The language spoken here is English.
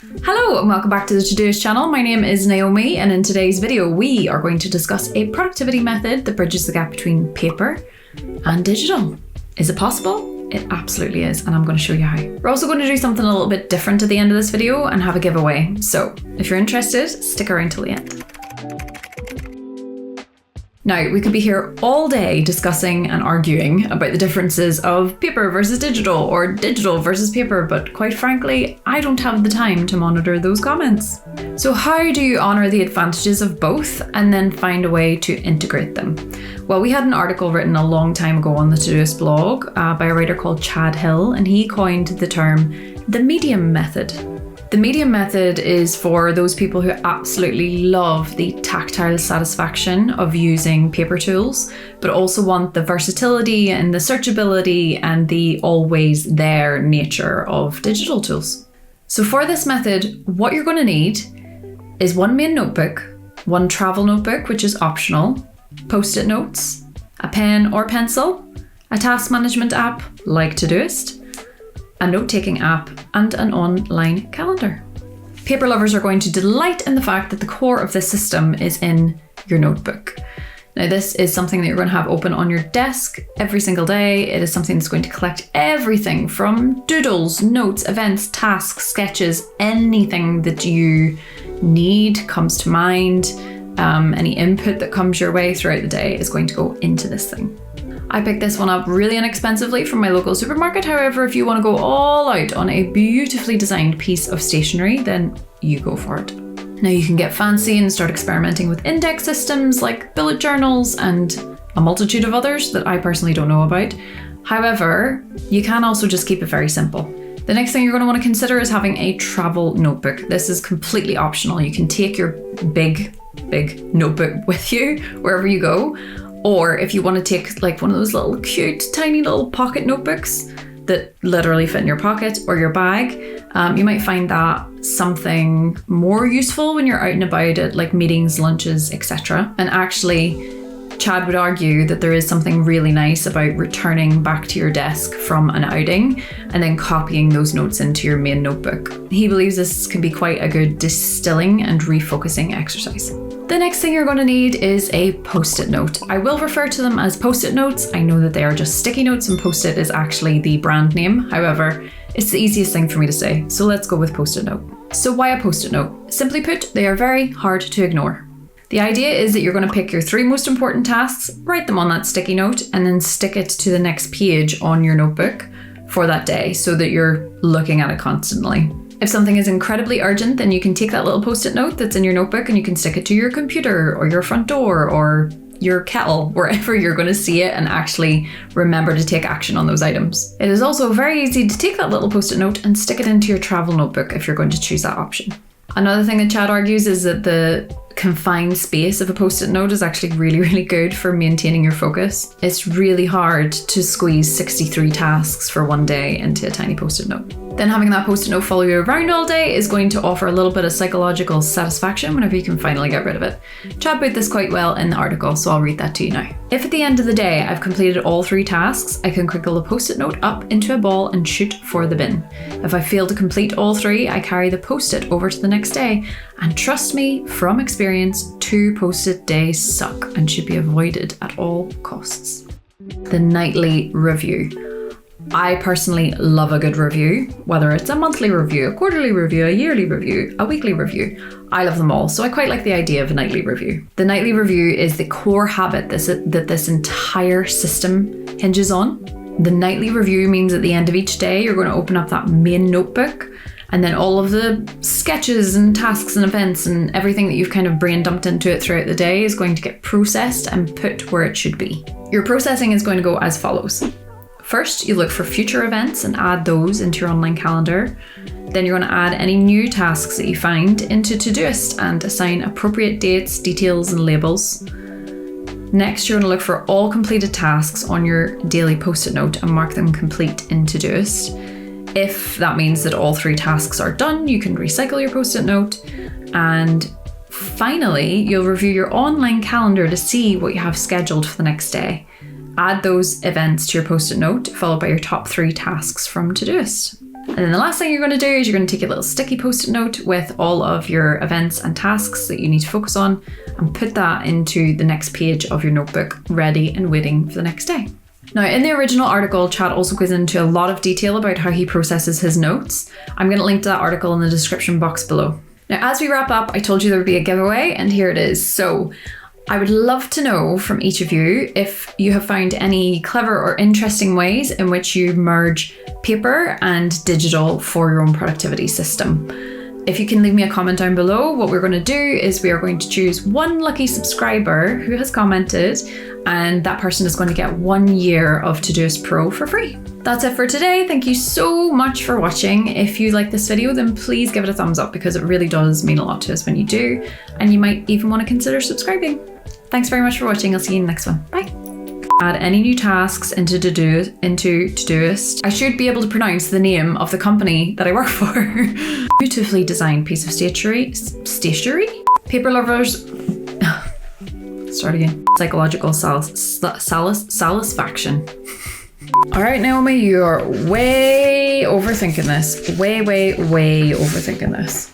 Hello and welcome back to the Todoist channel. My name is Naomi, and in today's video we are going to discuss a productivity method that bridges the gap between paper and digital. Is it possible? It absolutely is, and I'm going to show you how. We're also going to do something a little bit different at the end of this video and have a giveaway. So if you're interested, stick around till the end. Now, we could be here all day discussing and arguing about the differences of paper versus digital or digital versus paper, but quite frankly, I don't have the time to monitor those comments. So how do you honour the advantages of both and then find a way to integrate them? Well, we had an article written a long time ago on the Todoist blog by a writer called Chad Hill, and he coined the term the medium method. The medium method is for those people who absolutely love the tactile satisfaction of using paper tools, but also want the versatility and the searchability and the always there nature of digital tools. So for this method, what you're going to need is one main notebook, one travel notebook, which is optional, post-it notes, a pen or pencil, a task management app like Todoist, a note-taking app, and an online calendar. Paper lovers are going to delight in the fact that the core of this system is in your notebook. Now, this is something that you're going to have open on your desk every single day. It is something that's going to collect everything from doodles, notes, events, tasks, sketches, anything that you need, comes to mind, any input that comes your way throughout the day is going to go into this thing. I picked this one up really inexpensively from my local supermarket. However, if you want to go all out on a beautifully designed piece of stationery, then you go for it. Now you can get fancy and start experimenting with index systems like bullet journals and a multitude of others that I personally don't know about. However, you can also just keep it very simple. The next thing you're going to want to consider is having a travel notebook. This is completely optional. You can take your big notebook with you wherever you go. Or if you want to take like one of those little cute, tiny little pocket notebooks that literally fit in your pocket or your bag, you might find that something more useful when you're out and about at like meetings, lunches, etc. And actually, Chad would argue that there is something really nice about returning back to your desk from an outing and then copying those notes into your main notebook. He believes this can be quite a good distilling and refocusing exercise. The next thing you're going to need is a post-it note. I will refer to them as post-it notes. I know that they are just sticky notes and post-it is actually the brand name. However, it's the easiest thing for me to say. So let's go with post-it note. So why a post-it note? Simply put, they are very hard to ignore. The idea is that you're going to pick your 3 most important tasks, write them on that sticky note, and then stick it to the next page on your notebook for that day so that you're looking at it constantly. If something is incredibly urgent, then you can take that little post-it note that's in your notebook and you can stick it to your computer or your front door or your kettle, wherever you're going to see it, and actually remember to take action on those items. It is also very easy to take that little post-it note and stick it into your travel notebook if you're going to choose that option. Another thing that Chad argues is that the confined space of a post-it note is actually really good for maintaining your focus. It's really hard to squeeze 63 tasks for one day into a tiny post-it note. Then having that post-it note follow you around all day is going to offer a little bit of psychological satisfaction whenever you can finally get rid of it. Chad put this quite well in the article, so I'll read that to you now. If at the end of the day I've completed all 3 tasks, I can crinkle the post-it note up into a ball and shoot for the bin. If I fail to complete all 3, I carry the post-it over to the next day. And trust me, from experience, 2 post-it days suck and should be avoided at all costs. The nightly review. I personally love a good review, whether it's a monthly review, a quarterly review, a yearly review, a weekly review. I love them all, so I quite like the idea of a nightly review. The nightly review is the core habit that this entire system hinges on. The nightly review means at the end of each day, you're going to open up that main notebook, and then all of the sketches and tasks and events and everything that you've kind of brain dumped into it throughout the day is going to get processed and put where it should be. Your processing is going to go as follows. First, you look for future events and add those into your online calendar. Then you're going to add any new tasks that you find into Todoist and assign appropriate dates, details, and labels. Next, you're going to look for all completed tasks on your daily post-it note and mark them complete in Todoist. If that means that all 3 tasks are done, you can recycle your post-it note. And finally, you'll review your online calendar to see what you have scheduled for the next day. Add those events to your post-it note, followed by your top 3 tasks from Todoist. And then the last thing you're going to do is you're going to take a little sticky post-it note with all of your events and tasks that you need to focus on and put that into the next page of your notebook, ready and waiting for the next day. Now, in the original article, Chad also goes into a lot of detail about how he processes his notes. I'm going to link to that article in the description box below. Now, as we wrap up, I told you there would be a giveaway, and here it is. So I would love to know from each of you if you have found any clever or interesting ways in which you merge paper and digital for your own productivity system. If you can leave me a comment down below, what we're going to do is we are going to choose one lucky subscriber who has commented, and that person is going to get 1 year of Todoist Pro for free. That's it for today. Thank you so much for watching. If you like this video, then please give it a thumbs up because it really does mean a lot to us when you do, and you might even want to consider subscribing. Thanks very much for watching. I'll see you in the next one. Bye. Add any new tasks into Todoist. I should be able to pronounce the name of the company that I work for. Beautifully designed piece of stationery? Paper lovers. Start again. Psychological satisfaction. All right, Naomi, you are way overthinking this. Way overthinking this.